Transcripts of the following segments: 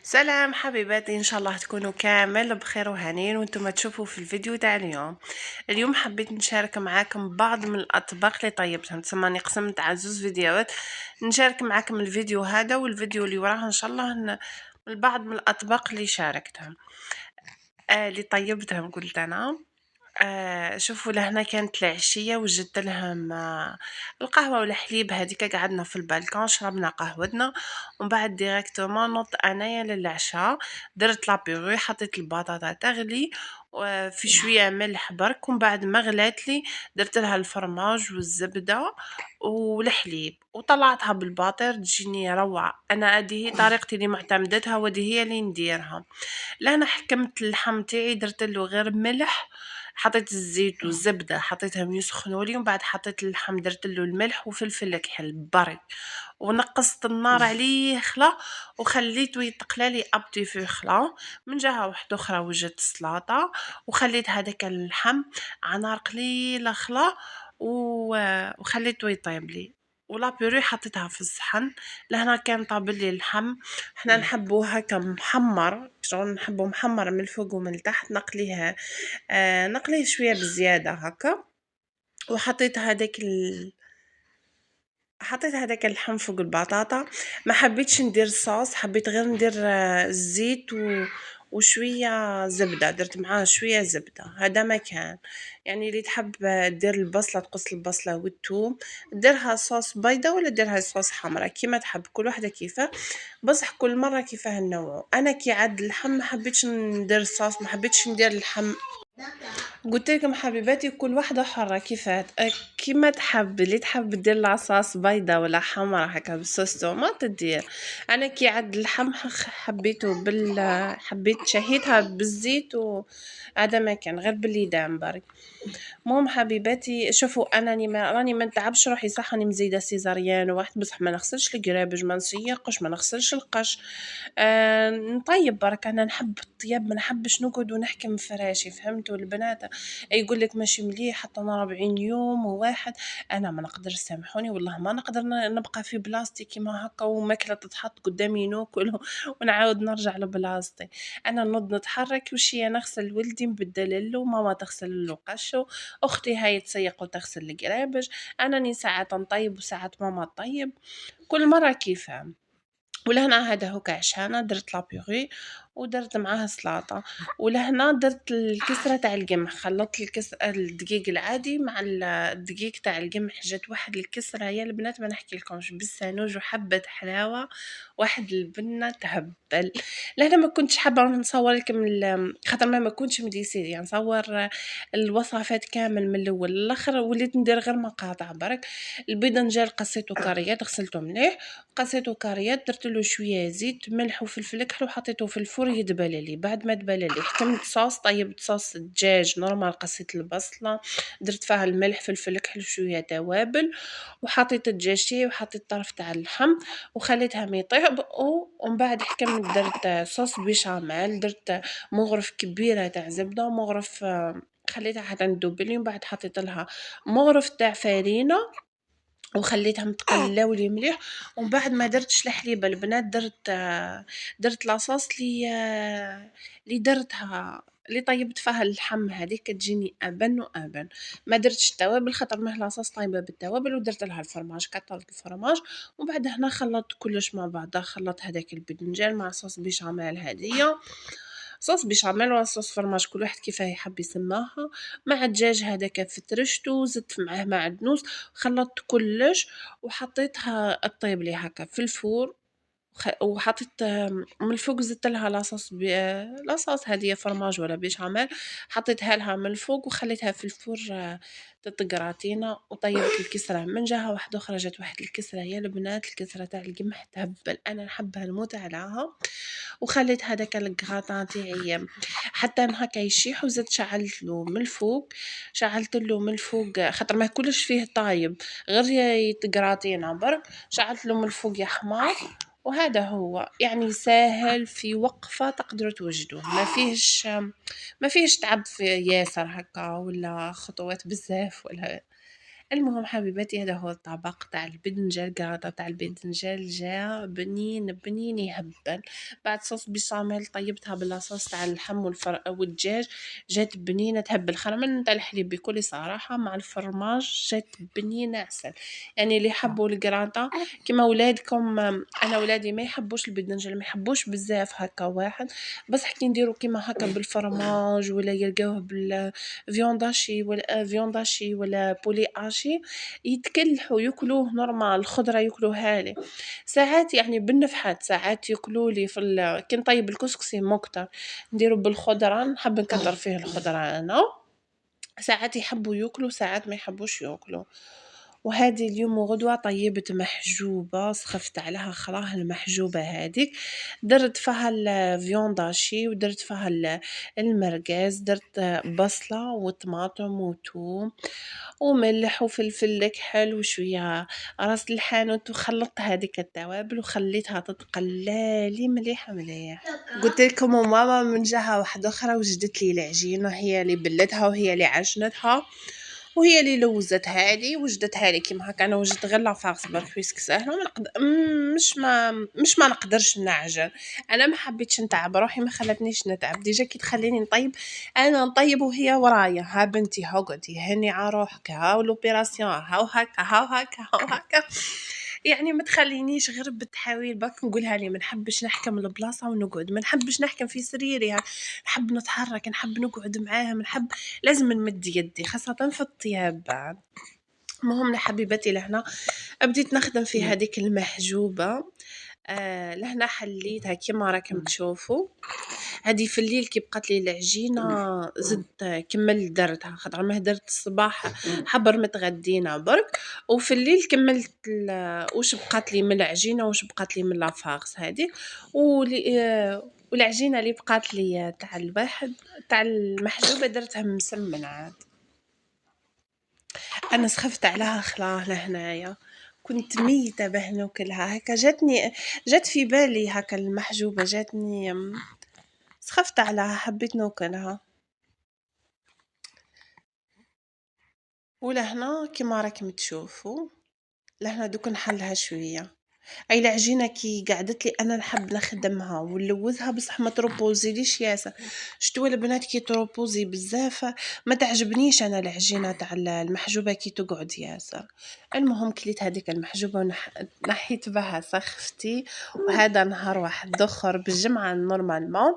سلام حبيباتي، ان شاء الله تكونوا كامل بخير وهنين وانتم تشوفوا في الفيديو تاع اليوم حبيت نشارك معاكم بعض من الاطباق اللي طيبتهم. تسماني قسمت على زوج فيديوهات نشارك معاكم الفيديو هذا والفيديو اللي وراه ان شاء الله البعض من الاطباق اللي شاركتهم اللي طيبتهم قلت انا. شوفوا لهنا كانت العشية وجدت لهم القهوة والحليب هذيك، قعدنا في البالكون شربنا قهوتنا ومن بعد ديريكتومون نط انايا للعشاء. درت لابيغي، حطيت البطاطا تغلي وفي شوية ملح برك، ومن بعد ما غلات لي درت لها الفرماج والزبدة والحليب وطلعتها بالباطر تجيني روعة. انا هذه هي طريقتي اللي معتمدتها وهذه هي اللي نديرها. لهنا حكمت اللحم تاعي، درت له غير ملح، حطيت الزيت والزبدة حطيتهم يسخنوا لي، ومن بعد حطيت اللحم درت له الملح وفلفل كحل برك، ونقصت النار عليه خلا وخليته يتقلى لي ابتي في خلا. من جهه واحده اخرى وجدت السلطه وخليت هذاك اللحم على نار قليله خلا وخليته يطيب لي. ولا بيوري حطيتها في الصحن. لهنا كان طابل لي اللحم، حنا نحبوه هكا محمر، شغل نحبو محمر من الفوق ومن التحت. نقليه شويه بزياده هكا، وحطيت حطيت هذاك اللحم فوق البطاطا. ما حبيتش ندير صوص، حبيت غير ندير الزيت وشويه زبده، درت معاه شويه زبده. هذا ما كان يعني اللي تحب دير البصله، تقص البصله والثوم ديرها صوص بيضه ولا ديرها صوص حمراء كيما تحب، كل واحده كيفاه. بصح كل مره كيفاه النوع. انا كي عاد اللحم ما حبيتش ندير صوص، ما حبيتش ندير اللحم. قلت لكم حبيباتي كل واحدة حرة كيفات كيما تحب، اللي تحب دير لاصاص بيضة ولا حمرا هكا بالصوص طوماط تدير. انا كي عد اللحم حبيته حبيت شهيتها بالزيت وهذا ما كان غير بالليدان برك. المهم حبيباتي شوفوا انني راني ما نتعبش روحي، صح راني مزيده سيزاريان واحد، بصح ما نغسلش القرابج، ما نسيقش، ما نغسلش القش. نطيب برك. انا نحب الطياب، ما نحبش نقعد ونحكم فراشي، فهمتوا البنات؟ يقول لك ماشي مليح حتى انا 40 يوم وواحد. انا ما نقدرش، سامحوني والله ما نقدر نبقى في بلاصتي كيما هكا وماكله تتحط قدامي ناكل ونعاود نرجع لبلاصتي. انا نوض نتحرك وشي نغسل ولدي نبدل له، ماما تغسل له قشو، اختي هاي تسيق وتغسل القرابج، انني ساعات نطيب وساعات ماما تطيب، كل مره كيفها. ولهنا هذا هو عشانه درت لابيغي ودرت معاها سلطه. ولهنا درت الكسره تاع القمح، خلطت الدقيق العادي مع الدقيق تاع القمح، جات واحد الكسره يا البنات ما نحكي لكمش، بالسانوج وحبه حلاوه، واحد البنه تهبل. لهنا ما كنتش حابه نصور لكم خاطر ما كنتش مديسير يعني نصور الوصفات كامل من الاول للاخر، وليت ندير غير مقاطع برك. البيض نجار قصيته كاريات، غسلته مليح، قصيته كاريات، درت له شويه زيت ملح وفلفل كحل وحطيته في الفور يدبل لي. بعد ما دبل لي حكمت صوص، طيبت صوص دجاج نورمال، قصيت البصله درت فيها الملح فلفل كحل شويه توابل، وحطيت الدجاج وحطيت طرف تاع اللحم وخليتها يطيب. ومن بعد حكمت درت صوص بيشاميل، درت مغرف كبيره تاع زبده ومغرف خليتها حتى تذوب لي، ومن بعد حطيت لها مغرف تاع فرينه وخليتهم تقلاو لي مليح. ومن بعد ما درتش الحليب البنات، درت لاصوص لي درتها اللي طيبت فيها اللحم، هذيك تجيني ابن وابن. ما درتش التوابل خاطر ما لاصوص طايبه بالتوابل، ودرت لها الفرماج، كثرت الفرماج. ومن بعد هنا خلطت كلش مع بعضه، خلطت هذاك الباذنجان مع صوص بيشاميل هذيا، صوص بيشاميل ولا صوص فرماج كل واحد كيفاه يحب يسماها، مع الدجاج هذاك فترشته زدت معاه معدنوس، خلطت كلش وحطيتها الطيب لي هكا في الفور. وحطيت من الفوق زدت لها لاصوص هذه فرماج ولا بيشاميل، حطيتها لها من الفوق وخليتها في الفور تتقراطينا. وطيبت الكسرة من جهة واحدة أخرى، جات واحد الكسرة يا البنات، الكسرة تاع القمح تهبل، أنا نحبها نموت عليها. وخليت هذاك الكراطان تاعي حتى هكا يشيح، وزدت شعلت له من الفوق، شعلت له من الفوق خاطر ما كلش فيه طايب غير يتقراطينا برك، شعلت له من الفوق يا حمار. وهذا هو يعني ساهل، في وقفة تقدروا توجدوه، ما فيهش تعب في ياسر هكا ولا خطوات بزاف ولا. المهم حبيباتي هذا هو الطبق تاع البدنجان، القراطة تاع البدنجان جا بنين بنين يهبل. بعد صوص بيشاميل طيبتها باللاصوص تاع اللحم والدجاج، جات بنينة تهبل. خرمن تاع الحليب بكل صراحة مع الفرماج جات بنينة عسل. يعني اللي يحبوا القراطة كيما ولادكم، انا ولادي ما يحبوش البدنجان، ما يحبوش بزاف هكا واحد، بس كي نديرو كيما هكا بالفرماج ولا يلقاوه بالفيونداشي ولا فيونداشي ولا بولي اشي يتكلحوا ياكلوه نورمال. الخضره ياكلوها لي ساعات، يعني بالنفحات ساعات ياكلوا لي كي نطيب الكسكسي مكتر نديرو بالخضره، نحب نكتر فيه الخضره انا. ساعات يحبوا ياكلوا ساعات ما يحبوش ياكلوا. وهذه اليوم وغدوة طيبت محجوبة، سخفت عليها خراه المحجوبة هذيك، درت فيها الفيونداشي ودرت فيها المرقاز، درت بصلة وطماطم وثوم وملح وفلفل كحل وشوية راس الحانوت، وخلطت هذيك التوابل وخليتها تتقلالي مليح مليح. قلت لكم ماما من جهة واحدة أخرى وجدت لي العجينة، هي اللي بلتها وهي اللي عجنتها وهي اللي لوزتها لي وجدتها لي كيما هكا. انا وجدت غير لافاغس برك بيسك ساهله، ما نقدر مش ما نقدرش نعجن. انا ما حبيتش نتعب روحي، ما خلتنيش نتعب ديجا كي تخليني نطيب انا نطيب وهي ورايا. ها بنتي هاقعدي هني على روحك، هاو لوبيراسيون هاو هكا هاو هكا هاو هكا. يعني ما تخلينيش غير بالتحاويل برك نقولها لي. ما نحبش نحكم البلاصه ونقعد، ما نحبش نحكم في سريري، نحب نتحرك، نحب نقعد معاها، نحب لازم نمد يدي خاصه في الطياب بعد. المهم حبيبتي لهنا بديت نخدم في هذيك المحجوبه. لهنا حليتها كيما راكم تشوفوا. هذه في الليل كي بقات لي العجينه زدت كملت درتها، خاطر ما درت الصباح حبر متغدينا برك، وفي الليل كملت واش بقات لي من العجينه واش بقات لي من لافارس هذه. والعجينه اللي بقات لي تاع الواحد تاع المحجوبه درتها مسمن عاد. انا سخفت عليها خلاه لهنايا، كنت ميتة به ناكلها هكا. جات في بالي هكا المحجوبة جاتني، سخفت عليها حبيت ناكلها. ولهنا كيما راكم تشوفوا لهنا دوك نحلها شوية. اي العجينه كي قعدت لي انا نحب نخدمها ونلوثها بصح ما تروبوزيليش ياسر. شتو البنات كي تروبوزي بزاف ما تعجبنيش انا العجينه تاع المحجوبه كي تقعد ياسر. المهم كليت هذيك المحجوبه نحيت بها سخفتي. وهذا نهار واحد اخر بالجمعه نورمالمون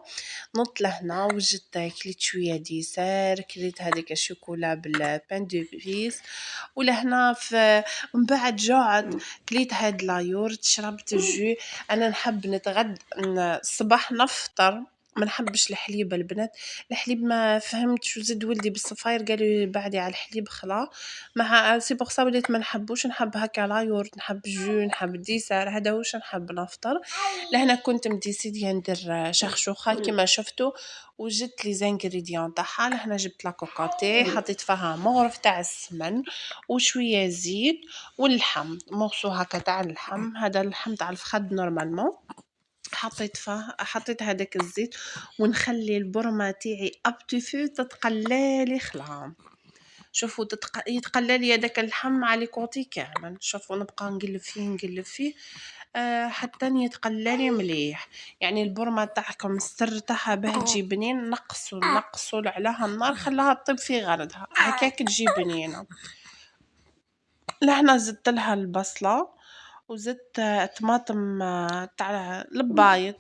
نط لهنا وجدت كليت شويه ديسير، كليت هذيك الشوكولا بالبان دو بيس. ولهنا من بعد جوعت كليت هاد لايورت شربت الجو. انا نحب الصباح نفطر ما نحبش الحليب البنات. الحليب ما فهمتش وزد ولدي بالصفاير قالوا لي بعدي على الحليب خلا، مع سي بوغ سا وليت ما نحبوش، نحب هكا لايورت، نحب جو، نحب ديسار، هذا واش نحب نفطر. لهنا كنت مديسيديه ندير شخشوخه كيما شفتوا، وجدت لي زانغريديون تاعها. لهنا جبت لا كوكوتي حطيت فيها مغرف تاع السمن وشويه زيت واللحم مورسو هكا تاع اللحم، هذا اللحم تاع الفخاد نورمالمون. حطيت هذاك الزيت ونخلي البرمه تاعي ابتيفو تتقلالي خلا. شوفوا يتقلالي هذاك اللحم على لي كوتي كامل. شوفوا نبقى نقلب فيه حتى يتقلالي مليح. يعني البرمه تاعكم السر تاعها باه تجي بنين، نقصوا عليها النار خلاها تطيب في غردها هكاك تجي بنينه. لهنا زدت لها البصله وزدت طماطم تاع البايض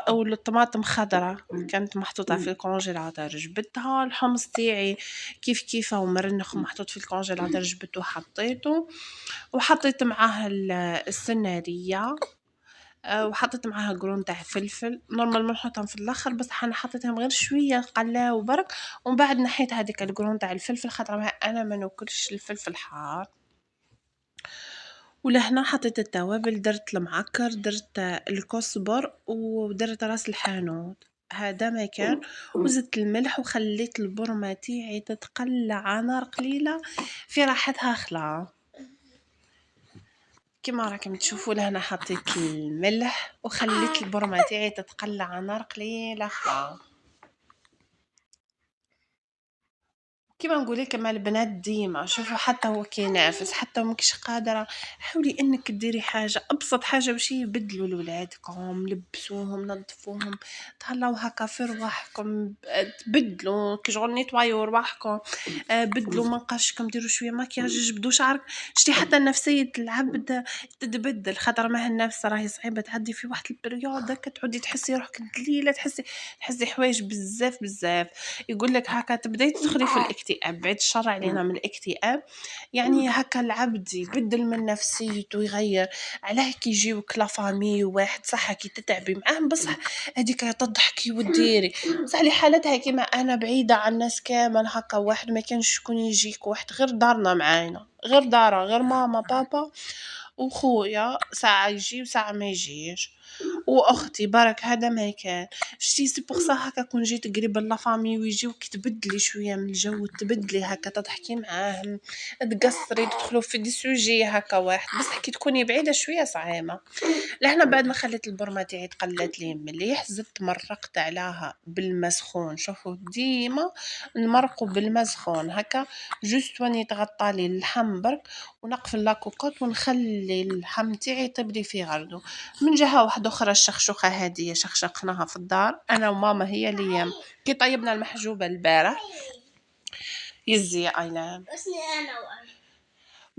والطماطم خضرة كانت محطوطة في الكونجيلاتور جبتها. الحمص تاعي كيف كيفه ومرنخ محطوط في الكونجيلاتور جبته وحطيته، وحطيت معاه السنارية، وحطيت معاها قرون تاع فلفل نورمال نحطهم في الاخر، بس انا حطيتهم غير شويه قلاو برك. ومن بعد نحيت هذيك القرون تاع الفلفل خاطر انا ما ناكلش الفلفل حار. ولهنا حطيت التوابل، درت المعكر، درت الكزبر ودرت راس الحانوت هذا ما كان، وزدت الملح وخليت البرمه تاعي تتقلى على نار قليله في راحتها خلا. كما راكم تشوفوا لهنا حطيت الملح وخليت البرمه تاعي تتقلى على نار قليله خلا. كيما نقول لك أما البنات ديما شوفوا حتى هو كي ينافس حتى وماكش قادرة، حاولي إنِّك ديري حاجة أبسط حاجة باش يبدلوا لولادكم، لبسوهم، نضفوهم، تهلاو هاكا في رواحكم، تبدلوا كي شغل نيتوايو رواحكم، بدلوا من قشكم، ديروا شوية مكياج، جبدوا شعرك، شتي حتى نفسية العبد تتبدل، خاطر ما النفس راهي صعيبة تعدي في واحد البريود هاكا تعودي تحسي روحك دليلة، تحسي حوايج بزاف. يقول لك هكا تبداي تدخلي في الاكتئاب، بعيد الشر علينا من الاكتئاب، يعني هكا العبد يبدل من نفسيته يغير. علاه كي يجيوك لا فامي واحد صح كي تتعبي معاهم بصح هذيك تضحكي وديري، بصح لي حالتها كيما انا بعيده عن الناس كامل هكا، واحد ما كانش شكون يجيك، واحد غير دارنا معانا، غير دارا، غير ماما بابا وخويا، ساعه يجي وساعه ما يجيش، واختي برك هذا ما كان. شتي سي بوغ سا هكا كون جيت قريب لا فامي ويجيوك تبدلي شويه من الجو، تبدلي هكا تضحكي معاهم، تقصري تدخلوا في دي سوجي هكا واحد، بصح كي تكوني بعيده شويه صعيبه. لهنا بعد ما خليت البرمه تاعي تقلات لي مليح، زدت مرقت عليها بالماء سخون، شوفوا ديما نمرقوا بالماء سخون هكا، جوست واني تغطى لي اللحم برك، ونقفل لاكوكوط ونخلي اللحم تاعي يطيب لي في غردو. من جهه واحده اخرى الشخشوخه هذه شخشقناها في الدار انا وماما، هي اللي كي طيبنا المحجوبه البارح يزي ايلام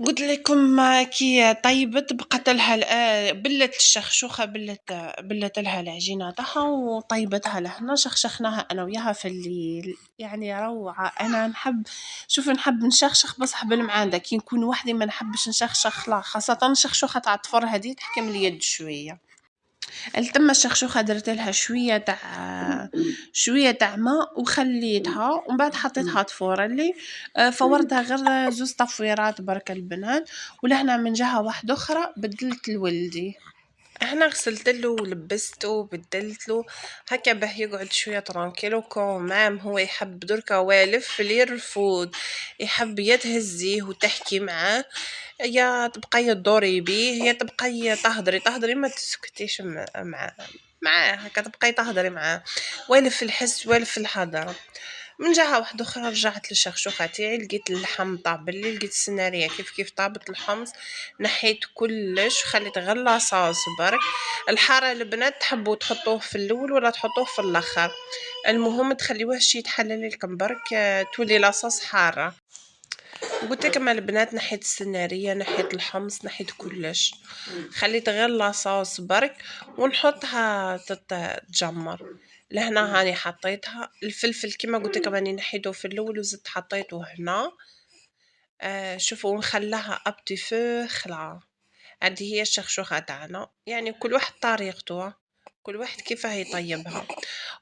قلت لكم كي طيبت بقت لها بلت الشخشوخه، بلت لها العجينه تاعها وطيبتها لهنا، شخشخناها انا وياها في الليل، يعني روعه. انا نحب، شوف نحب نشخشخ بصح بالمعانده، كي نكون وحدي ما نحبش نشخشخ، لا خاصه الشخشوخه تاع الطفر هذه تحكم اليد شويه. التم الشخشوخة درت لها شوية تاع ماء وخليتها، ومن بعد حطيتها تفور لي، فورتها غير زوز تفويرات برك البنات. ولهنا من جهة واحدة أخرى بدلت لولدي، هنا غسلتلو ولبستو وبدلتلو هكا باه يقعد شويه ترانكيلو كومام. هو يحب دركا والف في يرفض، يحب يتهزيه وتحكي معاه، يا تبقاي تدوري بيه، يا تبقاي تهضري ما تسكتيش معاه هكا، تبقاي تهضري معاه، والف في الحس والف في الحضر. من جهه واحده اخرى رجعت للشخشوخه تاعي، لقيت اللحم طاب لي، لقيت السناريه كيف طابت الحمص، نحيت كلش، خليت غير لاصوص برك. الحاره البنات تحبوا تحطوه في الاول ولا تحطوه في الاخر، المهم تخليوه شي يتحلل لكم برك، تولي لاصوص حاره. قلت لكم البنات نحيت السناريه، نحيت الحمص، نحيت كلش، خليت غير لاصوص برك ونحطها تتجمر. لهنا هاني حطيتها الفلفل كما قلت لكم راني نحيته في الاول وزدت حطيته هنا، شوفوا نخليها ابتي فو خلعه. هذه هي الشخشوخه تاعنا، يعني كل واحد طريقته، كل واحد كيفاه يطيبها.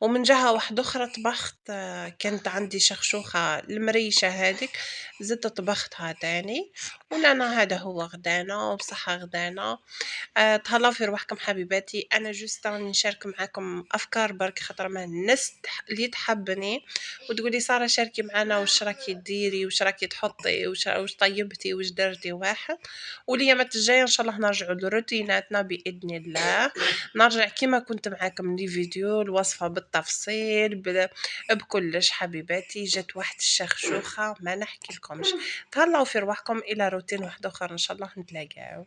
ومن جهة واحدة أخرى طبخت، كانت عندي شخشوخة المريشة هذيك، زدت طبختها تاني، ولأنا هذا هو غدانا وبصحة غدانا. تهلاو في روحكم حبيباتي، أنا جوست راني نشارك معاكم أفكار برك، خاطر ما الناس اللي تحبني وتقولي سارة شاركي معنا واش راكي ديري واش راكي تحطي واش طيبتي واش درتي واحد. واليامات الجاية إن شاء الله نرجعوا لروتيناتنا بإذن الله، نرجع كيما كنت معاكم لي فيديو الوصفة بالتفصيل بكلش. حبيباتي جات واحد الشخشوخة ما نحكي لكمش. تهلاو في رواحكم، إلى روتين واحد آخر إن شاء الله نتلاقاو.